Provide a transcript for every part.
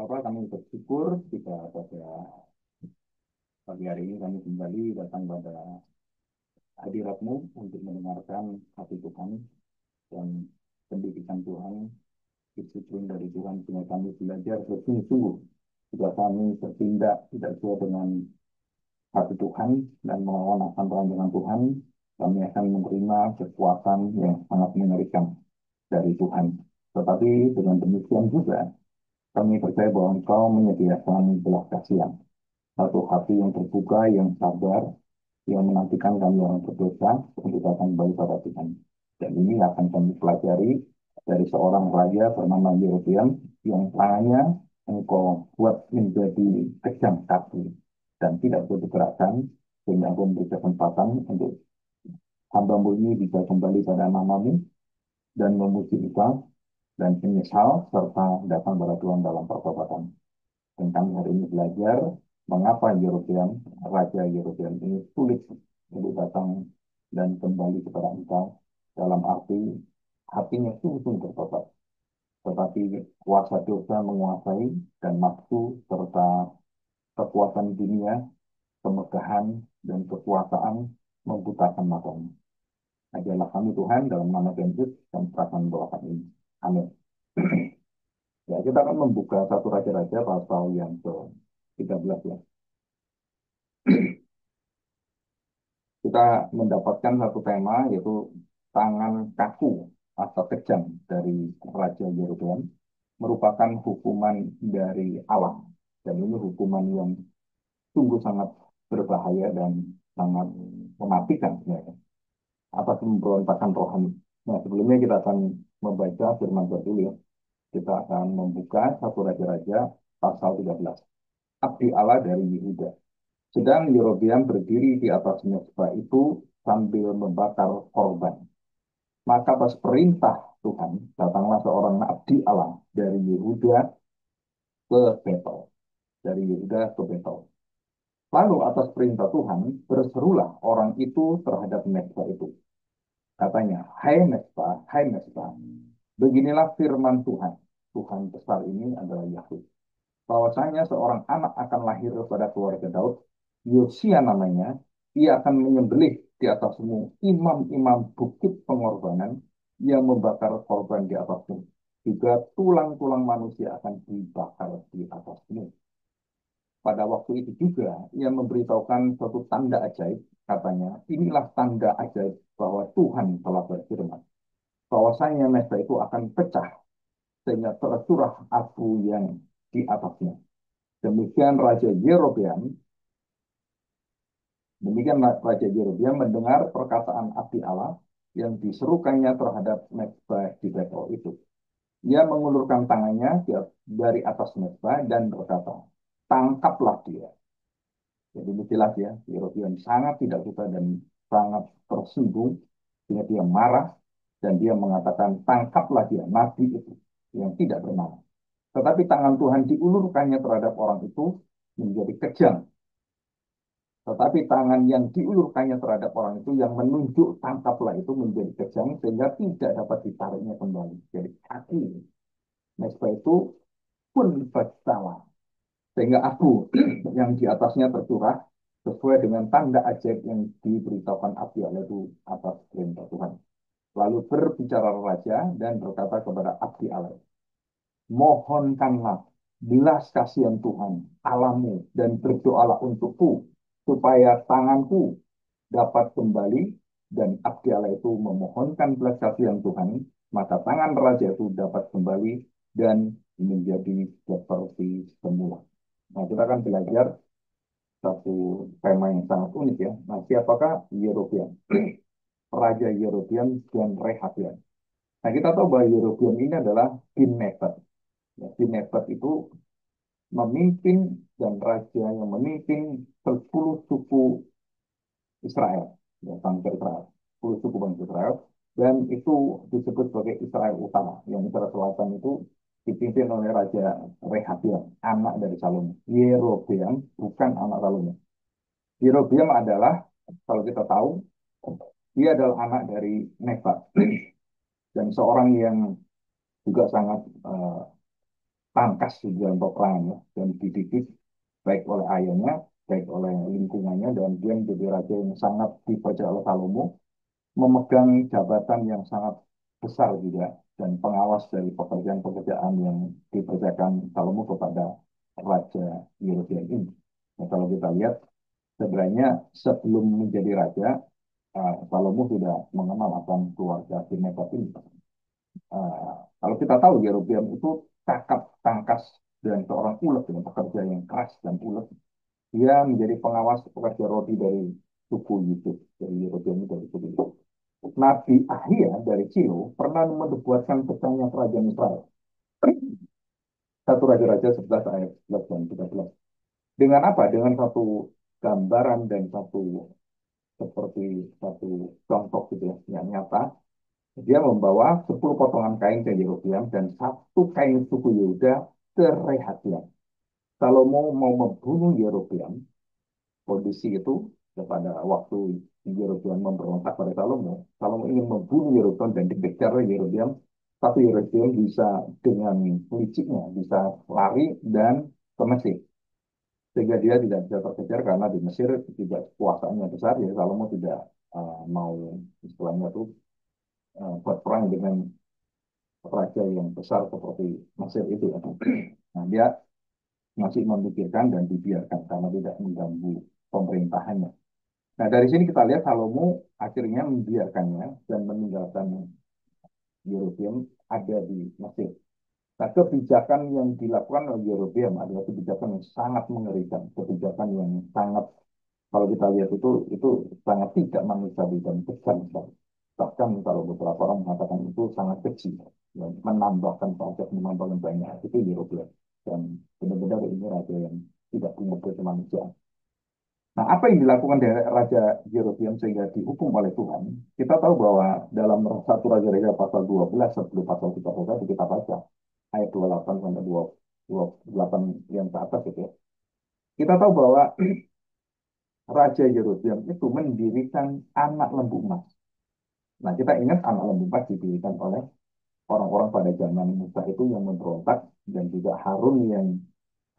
Bapak kami bersyukur jika pada pagi hari ini kami kembali datang pada hadiratmu untuk mendengarkan hati Tuhan dan pendidikan Tuhan, disiplin dari Tuhan, sehingga kami belajar bersungguh-sungguh. Jika kami bertindak tidak sesuai dengan hati Tuhan dan melawan akan rancangan Tuhan, kami akan menerima kekuatan yang sangat mengerikan dari Tuhan. Tetapi dengan demikian juga, kami percaya bahwa Engkau menyediakan belas kasihan, satu hati yang terbuka, yang sabar, yang menantikan kami orang berdosa untuk datang kembali pada Tuhan. Dan ini akan kami pelajari dari seorang raja bernama Yerobeam yang tangannya engkau buat menjadi kejam kaki dan tidak boleh digerakkan, sehingga engkau memberi kesempatan untuk hambamu ini bisa kembali pada namamu dan memuji Engkau dan menyesal serta datang pada Tuhan dalam pertobatan. Dan kami hari ini belajar mengapa Yerobeam, Raja Yerobeam ini sulit untuk datang dan kembali kepada Engkau dalam arti hatinya sungguh-sungguh bertobat. Tetapi kuasa dosa menguasai dan nafsu serta kekuatan dunia, kemegahan dan kekuasaan membutakan matanya. Ajarlah kami Tuhan dalam nama Yesus dan serahkan doakan ini. Amin. Ya, kita akan membuka satu raja-raja pasal yang ke-13 ya. Kita mendapatkan satu tema yaitu tangan kaku atau kejam dari Raja Yerobeam merupakan hukuman dari Allah. Dan ini hukuman yang sungguh sangat berbahaya dan sangat mematikan sebenarnya atas pemberontakan rohani. Nah, sebelumnya kita akan membaca firman Tuhan dulu ya. Kita akan membuka satu raja-raja pasal 13. Abdi Allah dari Yehuda. Sedang Yerobeam berdiri di atas mezbah itu sambil membakar korban. Maka pas perintah Tuhan, datanglah seorang abdi Allah dari Yehuda ke Betel. Dari Yehuda ke Betel. Lalu atas perintah Tuhan, berserulah orang itu terhadap mezbah itu. Katanya, hai mezbah, beginilah firman Tuhan. Tuhan besar ini adalah Yahweh. Bahwasanya seorang anak akan lahir kepada keluarga Daud, Yosia namanya, ia akan menyembelih di atasmu imam-imam bukit pengorbanan yang membakar korban di atasmu. Juga tulang-tulang manusia akan dibakar di atasmu. Pada waktu itu juga, ia memberitahukan suatu tanda ajaib, katanya, inilah tanda ajaib bahwa Tuhan telah berfirman. Bahwasanya mesa itu akan pecah, sehingga tercurah abu yang di atasnya. Demikian Raja Yerobeam, demikian Raja Yerobeam mendengar perkataan abdi Allah yang diserukannya terhadap mezbah di Betel itu. Ia mengulurkan tangannya dari atas mezbah dan berkata, tangkaplah dia. Jadi ini jelas ya, Yerobeam sangat tidak suka dan sangat tersinggung, sehingga dia marah dan dia mengatakan, tangkaplah dia, nabi itu yang tidak bernalar. Tetapi tangan Tuhan diulurkannya terhadap orang itu menjadi kejam. Tetapi tangan yang diulurkannya terhadap orang itu yang menunjuk tangkaplah itu menjadi kejam sehingga tidak dapat ditariknya kembali. Jadi kaki mesbah itu pun bersalah. Sehingga abu yang di atasnya tercurah sesuai dengan tanda ajaib yang diberitahukan abdi Allah itu atas perintah Tuhan. Lalu berbicara raja dan berkata kepada abdi Allah, mohonkanlah belas kasihan Tuhan Allahmu dan berdoalah untukku supaya tanganku dapat kembali dan abdi Allah itu memohonkan belas kasihan Tuhan, maka tangan raja itu dapat kembali dan menjadi seperti semula. Nah, kita akan belajar satu tema yang sangat unik ya. Nah, siapakah Yerobeam? Raja Yerobeam dan Rehabiam. Nah, kita tahu bahwa Yerobeam ini adalah King Nebat. Ya, King Nebat itu memimpin dan raja yang memimpin 10 suku Israel, ya, bangsa Israel, 10 suku bangsa Israel, dan itu disebut sebagai Israel Utara, yang Israel Selatan itu dipimpin oleh Raja Rehabiam, anak dari Salomo. Yerobeam bukan anak Salomo. Yerobeam adalah, kalau kita tahu, dia adalah anak dari Nebat, dan seorang yang juga sangat tangkas tujuan peperangannya dan dididik baik oleh ayahnya, baik oleh lingkungannya, dan dia menjadi raja yang sangat dipercaya oleh Salomo, memegang jabatan yang sangat besar juga dan pengawas dari pekerjaan-pekerjaan yang dikerjakan Salomo kepada Raja Yerobeam ini. Nah, kalau kita lihat sebenarnya sebelum menjadi raja, Salomo sudah mengenal akan keluarga Sinegat ini. Kalau kita tahu Yerobeam itu cakap tangkas dan seorang ulet dengan pekerja yang keras dan ulet. Dia menjadi pengawas pekerja roti dari suku Yusuf, dari Yerobeam dari suku Yusuf. Nabi Ahia dari Silo pernah membuatkan pecahnya kerajaan Israel. Satu Raja-Raja 11 ayat 11 dan 13. Dengan apa? Dengan satu gambaran dan satu seperti satu contoh gitu ya, yang nyata. Dia membawa 10 potongan kain ke Yerobeam dan satu kain suku Yehuda ke Rehabiam. Salomo mau membunuh Yerobeam, kondisi itu pada waktu Yerobeam memberontak pada Salomo. Salomo ingin membunuh Yerobeam dan dikejar Yerobeam, tapi Yerobeam bisa dengan liciknya bisa lari dan ke Mesir. Sehingga dia tidak bisa terkejar karena di Mesir tidak kekuasaannya besar, ya Salomo tidak mau istilahnya itu berperang dengan raja yang besar seperti Mesir itu. Nah, dia masih memikirkan dan dibiarkan karena tidak mengganggu pemerintahannya. Nah, dari sini kita lihat Salomo akhirnya membiarkannya dan meninggalkan Yerobeam ada di Mesir. Nah, kebijakan yang dilakukan oleh Yerobeam adalah kebijakan yang sangat mengerikan, kebijakan yang sangat, kalau kita lihat itu sangat tidak manusiawi dan kejam sekali. Bahkan kalau beberapa orang mengatakan itu sangat kecil, ya, menambahkan pajak, menambahkan banyak, itu Yerobeam. Dan benar-benar ini raja yang tidak punya kemanusiaan. Nah, apa yang dilakukan dari Raja Yerobeam sehingga dihukum oleh Tuhan? Kita tahu bahwa dalam satu Raja-Raja pasal 12 sebelum pasal 31 kita baca ayat 28 sampai 28 yang ke atas itu ya. Kita tahu bahwa Raja Yerobeam itu mendirikan anak lembu emas. Nah, kita ingat anak lembu emas didirikan oleh orang-orang pada zaman Musa itu yang memberontak dan juga Harun yang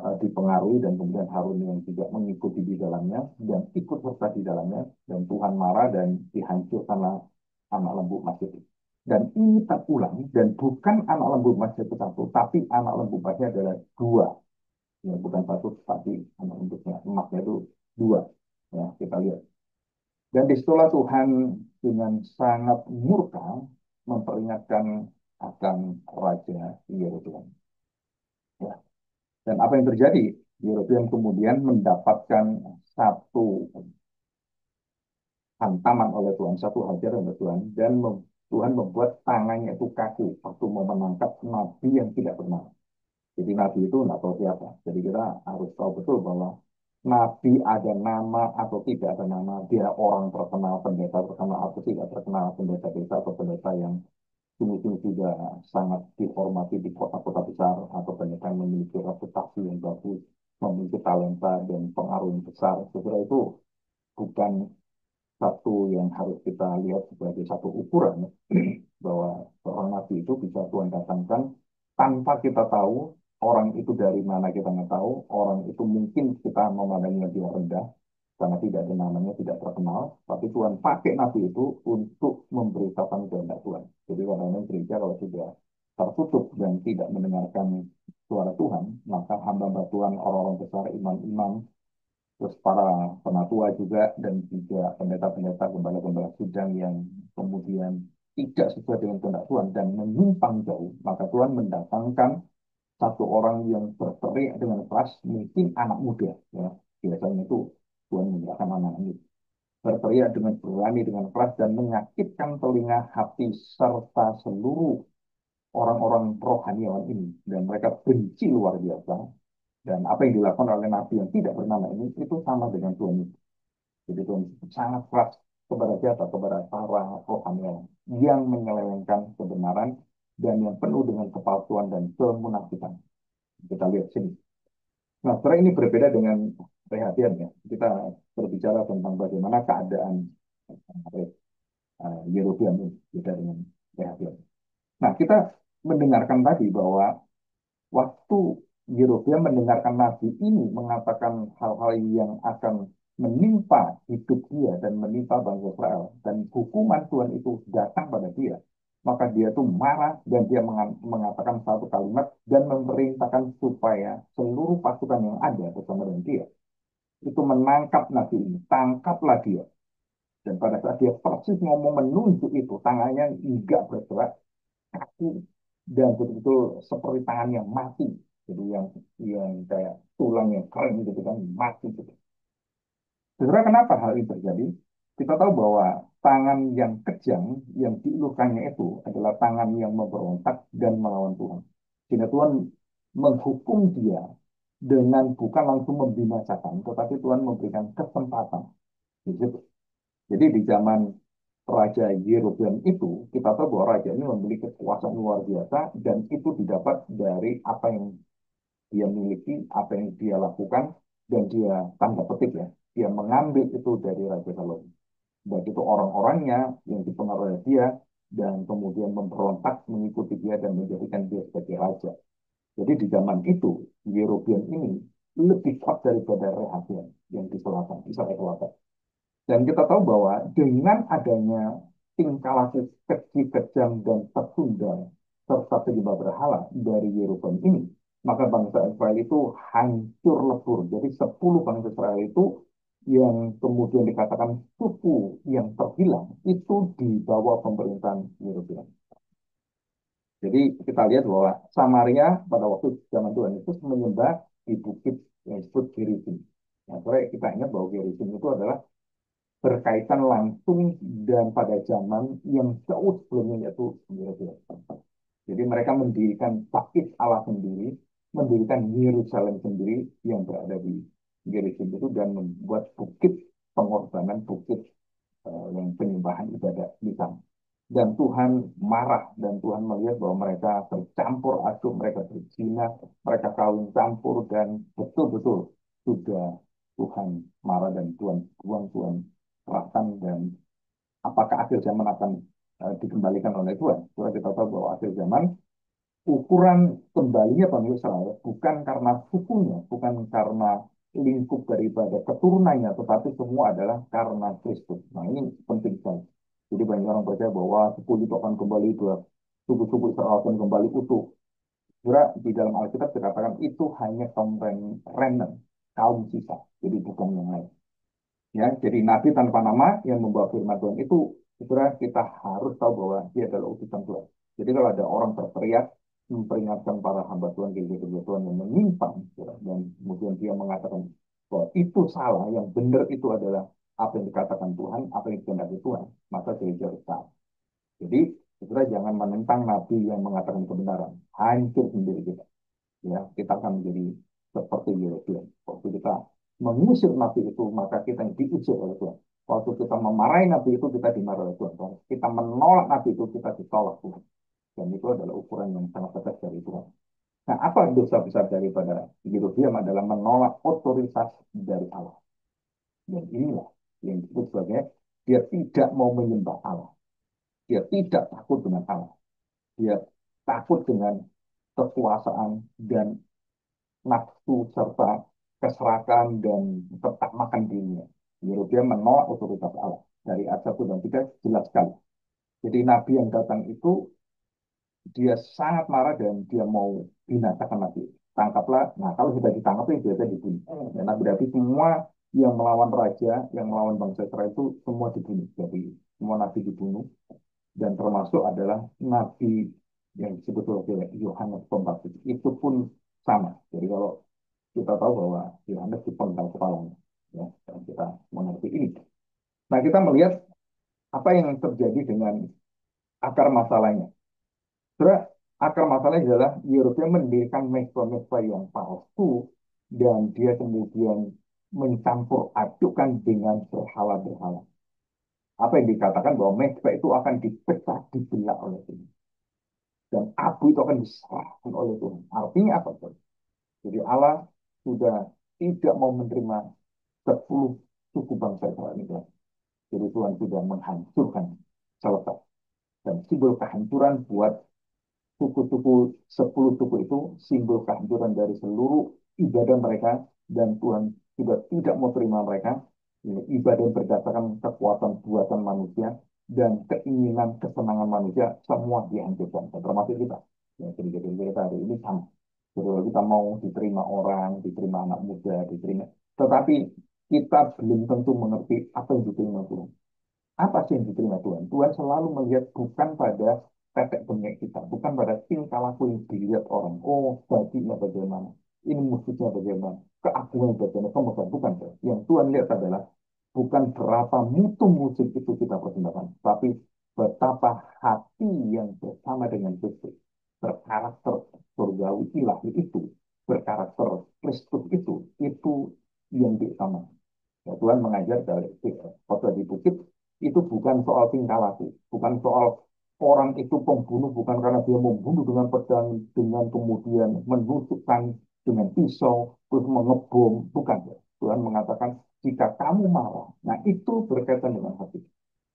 dipengaruhi dan kemudian Harun yang juga mengikuti di dalamnya dan ikut serta di dalamnya dan Tuhan marah dan dihancurkanlah anak lembu emas itu. Dan ini terulang dan bukan anak lembu emas itu satu, tapi anak lembu emasnya adalah dua. Ya, bukan satu, tapi anak lembunya emasnya itu dua. Ya, kita lihat. Dan disitulah Tuhan dengan sangat murka memperingatkan akan Raja Yerobeam. Ya. Dan apa yang terjadi? Yerobeam kemudian mendapatkan satu hantaman oleh Tuhan, satu hajar oleh Tuhan, dan Tuhan membuat tangannya itu kaku waktu mau menangkap nabi yang tidak benar. Jadi nabi itu nggak tahu siapa. Jadi kita harus tahu betul bahwa nabi ada nama atau tidak ada nama, dia orang terkenal, pendeta terkenal atau tidak terkenal, pendeta desa atau pendeta yang sungguh-sungguh juga sangat dihormati di kota-kota besar atau pendeta yang memiliki reputasi yang bagus, memiliki talenta dan pengaruh yang besar. Sebenarnya itu bukan satu yang harus kita lihat sebagai satu ukuran bahwa seorang nabi itu bisa Tuhan datangkan tanpa kita tahu orang itu dari mana kita nggak tahu, orang itu mungkin kita memandangnya dia rendah karena tidak ada namanya, tidak terkenal, tapi Tuhan pakai nabi itu untuk memberitakan kehendak Tuhan. Jadi kadang-kadang gereja kalau sudah tertutup dan tidak mendengarkan suara Tuhan, maka hamba-hamba Tuhan, orang-orang besar, imam-imam, terus para penatua juga dan juga pendeta-pendeta gembala-gembala sidang yang kemudian tidak sesuai dengan kehendak Tuhan dan menyimpang jauh, maka Tuhan mendatangkan satu orang yang berteriak dengan keras, mungkin anak muda, ya biasanya itu Tuhan menggunakan anak muda berteriak dengan berani dengan keras dan menyakitkan telinga, hati serta seluruh orang-orang rohaniawan ini dan mereka benci luar biasa dan apa yang dilakukan oleh nabi yang tidak bernama ini itu sama dengan Tuhan. Jadi Tuhan sangat keras kepada siapa? Kepada para rohaniawan yang menyelewengkan kebenaran dan yang penuh dengan kepalsuan dan kemunafikan. Kita lihat sini. Nah, sekarang ini berbeda dengan Rehabiam ya. Kita berbicara tentang bagaimana keadaan Yerobeam ini beda dengan Rehabiam. Nah, kita mendengarkan tadi bahwa Waktu Yerobeam mendengarkan nabi ini mengatakan hal-hal yang akan menimpa hidup dia dan menimpa bangsa Israel, dan hukuman Tuhan itu datang pada dia, maka dia itu marah dan dia mengatakan satu kalimat dan memerintahkan supaya seluruh pasukan yang ada bersama dengan dia itu menangkap nabi ini, tangkaplah dia. Dan pada saat dia persis ngomong menunjuk itu, tangannya enggak bergerak, kaku, dan betul-betul seperti tangan yang mati. Jadi yang kayak tulang yang kering gitu kan, mati gitu. Sebenarnya kenapa hal ini terjadi? Kita tahu bahwa tangan yang kejam yang diulurkannya itu adalah tangan yang memberontak dan melawan Tuhan. Sehingga Tuhan menghukum dia dengan bukan langsung membinasakan, tetapi Tuhan memberikan kesempatan. Gitu. Jadi di zaman Raja Yerobeam itu, kita tahu bahwa raja ini memiliki kekuasaan luar biasa dan itu didapat dari apa yang dia miliki, apa yang dia lakukan, dan dia tanda petik ya, dia mengambil itu dari Raja Salomo. Baik itu orang-orangnya yang dipengaruhi oleh dia, dan kemudian memberontak mengikuti dia dan menjadikan dia sebagai raja. Jadi di zaman itu, Yerobeam ini lebih kuat daripada Rehabiam yang di selatan, Israel Selatan. Dan kita tahu bahwa dengan adanya tingkah laku keji kejam dan tertunda serta penyembah berhala dari Yeroboam ini, maka bangsa Israel itu hancur lebur. Jadi 10 bangsa Israel itu yang kemudian dikatakan suku yang terhilang itu di bawah pemerintahan Yeroboam. Jadi kita lihat bahwa Samaria pada waktu zaman Tuhan itu menyembah di bukit yang disebut Gerizim. Nah, kita ingat bahwa Gerizim itu adalah berkaitan langsung dan pada zaman yang jauh sebelumnya yaitu Yerusalem. Jadi mereka mendirikan bait Allah sendiri, mendirikan Yerusalem sendiri yang berada di Yerusalem itu dan membuat bukit pengorbanan, bukit yang penyembahan ibadah di sana. Dan Tuhan marah dan Tuhan melihat bahwa mereka bercampur aduk, mereka berzina, mereka kawin campur dan betul-betul sudah Tuhan marah dan Tuhan buang, Tuhan kerahkan. Dan apakah akhir zaman akan dikembalikan oleh Tuhan? Karena kita tahu bahwa akhir zaman ukuran kembalinya Bani Israel bukan karena sukunya, bukan karena lingkup daripada keturunannya, tetapi semua adalah karena Kristus. Nah ini penting sekali. Jadi banyak orang percaya bahwa suku itu akan kembali dua, suku-suku Israel akan kembali utuh. Kira di dalam Alkitab dikatakan itu hanya kaum remnant, kaum sisa, jadi bukan yang lain. Ya, jadi nabi tanpa nama yang membawa firman Tuhan itu, sebenarnya kita harus tahu bahwa dia adalah utusan Tuhan. Jadi kalau ada orang berteriak memperingatkan para hamba Tuhan, gitu Tuhan yang menyimpang, ya, dan kemudian dia mengatakan bahwa itu salah, yang benar itu adalah apa yang dikatakan Tuhan, apa yang dikehendaki Tuhan, maka gereja harus tahu. Jadi, sebenarnya jangan menentang nabi yang mengatakan kebenaran, hancur sendiri kita. Ya, kita akan menjadi seperti Yerobeam. Waktu kita mengusir nabi itu, maka kita yang diusir oleh Tuhan. Waktu kita memarahi nabi itu, kita dimarahi oleh Tuhan. Waktu kita menolak nabi itu, kita ditolak Tuhan. Dan itu adalah ukuran yang sangat tegas dari Tuhan. Nah, apa dosa besar daripada Yerobeam adalah menolak otoritas dari Allah. Dan inilah yang disebut sebagai dia tidak mau menyembah Allah. Dia tidak takut dengan Allah. Dia takut dengan kekuasaan dan nafsu serta keserakahan dan tetap makan dirinya. Yerobeam menolak otoritas Allah. Dari ayat 1 dan 3 jelas sekali. Jadi nabi yang datang itu dia sangat marah dan dia mau binasakan nabi. Tangkaplah. Nah kalau sudah ditangkap itu biasa dibunuh. Ya, nah berarti semua yang melawan raja, yang melawan bangsa Israel itu semua dibunuh. Jadi semua nabi dibunuh dan termasuk adalah nabi yang disebut sebagai Yohanes Pembaptis. Itu pun sama. Jadi kalau kita tahu bahwa Yohanes dipenggal kepalanya. Ya, dan kita mengerti ini. Nah, kita melihat apa yang terjadi dengan akar masalahnya. Sebenarnya akar masalahnya adalah Yerobeam mendirikan mezbah-mezbah yang palsu dan dia kemudian mencampur adukkan dengan berhala-berhala. Apa yang dikatakan bahwa mezbah itu akan dipecah dibelah oleh Tuhan. Dan abu itu akan diserahkan oleh Tuhan. Artinya apa? Jadi Allah sudah tidak mau menerima 10 suku bangsa Israel ini. Jadi Tuhan sudah menghancurkan selesai. Dan simbol kehancuran buat suku-suku, 10 suku itu simbol kehancuran dari seluruh ibadah mereka, dan Tuhan juga tidak mau terima mereka. Ya, ibadah berdasarkan kekuatan buatan manusia dan keinginan kesenangan manusia semua dihancurkan, termasuk kita. Ya, jadi kita hari ini sama. Jadi kalau kita mau diterima orang, diterima anak muda, diterima, tetapi kita belum tentu mengerti apa yang diterima Tuhan. Apa sih yang diterima Tuhan? Tuhan selalu melihat bukan pada tetek bengek kita, bukan pada tingkah laku yang dilihat orang. Oh, bajunya bagaimana? Ini musiknya bagaimana? Keagungan bagaimana? Kemegahan. Bukan. Yang Tuhan lihat adalah bukan berapa mutu musik itu kita persembahkan, tapi betapa hati yang bersama dengan Kristus, berkarakter surgawi ilahi itu, berkarakter Kristus itu yang diutamakan. Ya, Tuhan mengajar dari khotbah di bukit itu bukan soal tingkah laku, bukan soal orang itu pembunuh bukan karena dia membunuh dengan pedang, dengan kemudian menusukkan dengan pisau, terus mengebom, bukan. Ya. Tuhan mengatakan jika kamu marah, nah itu berkaitan dengan hati.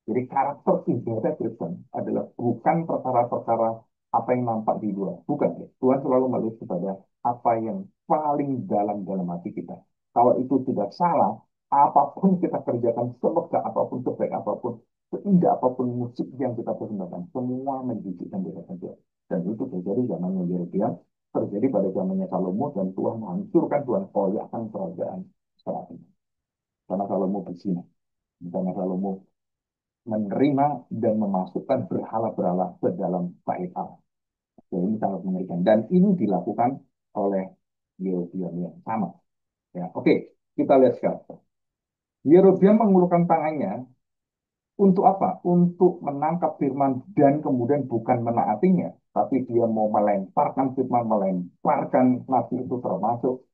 Jadi karakter ibadah Kristen adalah bukan perkara-perkara apa yang nampak di luar. Bukan. Ya. Tuhan selalu melihat kepada apa yang paling dalam dalam hati kita. Kalau itu tidak salah, apapun kita kerjakan, semegah apapun, sebaik apapun, seindah apapun musik yang kita persembahkan, semua menjijikkan di hadapan Tuhan. Dan itu terjadi zamannya Yerobeam, terjadi pada zamannya Salomo, dan Tuhan menghancurkan, Tuhan koyakkan kerajaan Israel. Karena Salomo berzina. Karena Salomo menerima dan memasukkan berhala-berhala ke dalam bait Allah. Jadi ini sangat mengerikan. Dan ini dilakukan oleh Yerobeam yang sama. Ya, oke, kita lihat sekarang. Yerobeam mengulurkan tangannya untuk apa? Untuk menangkap firman dan kemudian bukan menaatinya, tapi dia mau melemparkan firman, melemparkan nabi itu, termasuk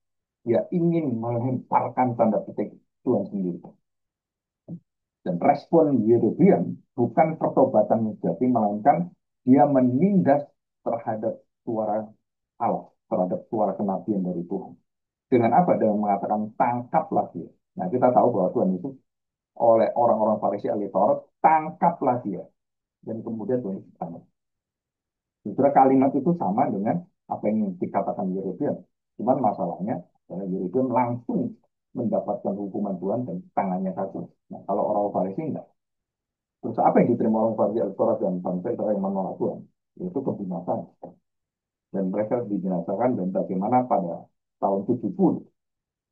dia ingin melemparkan tanda petik Tuhan sendiri. Dan respon Yerobeam bukan pertobatan sejati, melainkan dia menindas terhadap suara Allah, terhadap suara kenabian dari Tuhan. Dengan apa? Dengan mengatakan tangkaplah dia. Nah, kita tahu bahwa Tuhan itu oleh orang-orang Farisi ahli Taurat, tangkaplah dia. Dan kemudian Tuhan itu ditangkap. Justru kalimat itu sama dengan apa yang dikatakan Yerobeam. Cuman masalahnya, Yerobeam langsung mendapatkan hukuman Tuhan dan tangannya satu. Nah, kalau orang Farisi enggak. Terus apa yang diterima orang Farisi Al-Torah dan bangsa Israel yang menolak Tuhan? Yaitu kebinasan. Dan mereka dibinasakan dan bagaimana pada tahun 70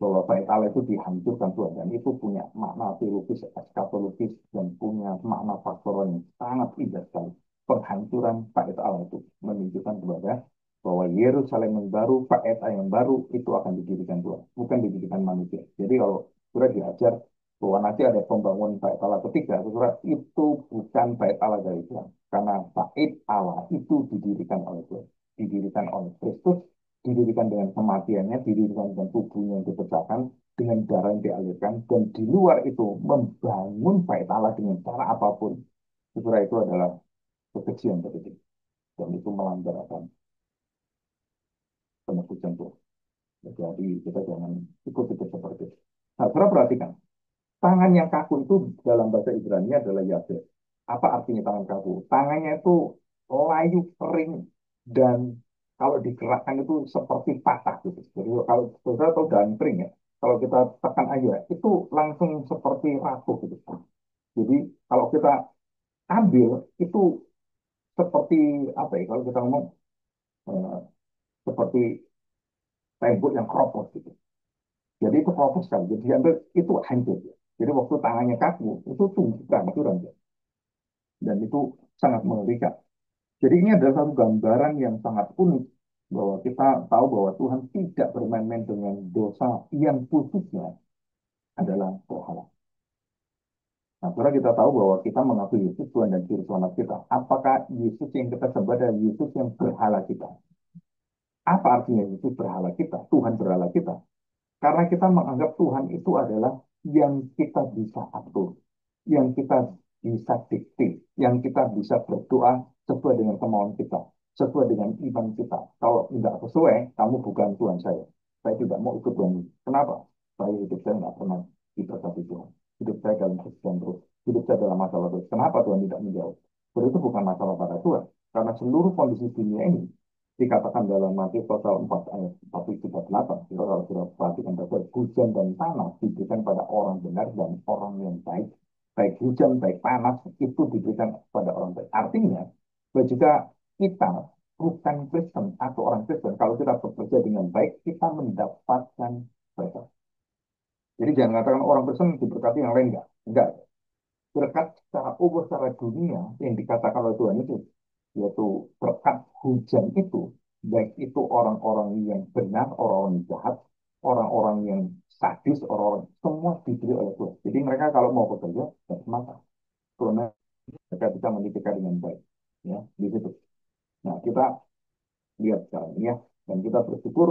bahwa bait Allah itu dihancurkan Tuhan. Dan itu punya makna teologis, eskatologis, dan punya makna pastoral yang sangat indah sekali. Penghancuran bait Allah itu menunjukkan kepada bahwa Yerusalem yang baru, bait Allah yang baru itu akan didirikan Tuhan, bukan didirikan manusia. Jadi kalau sudah diajar bahwa nanti ada pembangunan bait Allah ketiga, saudara, itu bukan bait Allah dari Tuhan. Karena bait Allah itu didirikan oleh Tuhan, didirikan oleh Kristus, didirikan dengan kematiannya, didirikan dengan tubuhnya yang dipecahkan, dengan darah yang dialirkan, dan di luar itu membangun bait Allah dengan cara apapun. Saudara, itu adalah kekejian berarti. Dan itu melanggar akan penebusan Tuhan. Jadi kita jangan ikut-ikut seperti itu. Nah, saudara perhatikan, tangan yang kaku itu dalam bahasa Ibrani adalah yabes. Apa artinya tangan kaku? Tangannya itu layu, kering, dan kalau digerakkan itu seperti patah gitu. Jadi kalau saudara tahu daun kering ya, kalau kita tekan aja itu langsung seperti rapuh gitu. Jadi kalau kita ambil itu seperti apa ya? Kalau kita ngomong eh, seperti tembok yang keropos gitu. Jadi itu keropos kan. Jadi diambil itu hancur. Ya. Jadi waktu tangannya kaku itu tumbuh kehancuran. Ya. Dan itu sangat mengerikan. Jadi ini adalah satu gambaran yang sangat unik bahwa kita tahu bahwa Tuhan tidak bermain-main dengan dosa yang khususnya adalah berhala. Nah, sekarang kita tahu bahwa kita mengakui Yesus Tuhan dan Juru Selamat kita. Apakah Yesus yang kita sembah adalah Yesus yang berhala kita? Apa artinya Yesus berhala kita? Tuhan berhala kita. Karena kita menganggap Tuhan itu adalah yang kita bisa atur, yang kita bisa dikte, yang kita bisa berdoa sesuai dengan kemauan kita, sesuai dengan iman kita. Kalau tidak sesuai, kamu bukan Tuhan saya. Saya tidak mau ikut Tuhan. Kenapa? Saya hidup saya tidak pernah diberkati Tuhan. Hidup saya dalam kesusahan terus. Hidup saya dalam masalah terus. Kenapa Tuhan tidak menjawab? Jadi itu bukan masalah pada Tuhan. Karena seluruh kondisi dunia ini dikatakan dalam Matius pasal 4 ayat 1 8. Kalau sudah perhatikan baik hujan dan panas diberikan pada orang benar dan orang yang baik. Baik hujan, baik panas itu diberikan pada orang baik. Artinya, bahwa jika kita bukan Kristen atau orang Kristen, kalau kita bekerja dengan baik, kita mendapatkan berkat. Jadi jangan katakan orang Kristen diberkati yang lain enggak. Enggak. Berkat secara umum, secara dunia yang dikatakan oleh Tuhan itu, yaitu berkat hujan itu, baik itu orang-orang yang benar, orang-orang yang jahat, orang-orang yang sadis, orang-orang semua diberi oleh Tuhan. Jadi mereka kalau mau bekerja, ya semata. Karena mereka bisa menitikan dengan baik. Ya, di situ. Nah, kita lihat sekarang ini ya, dan kita bersyukur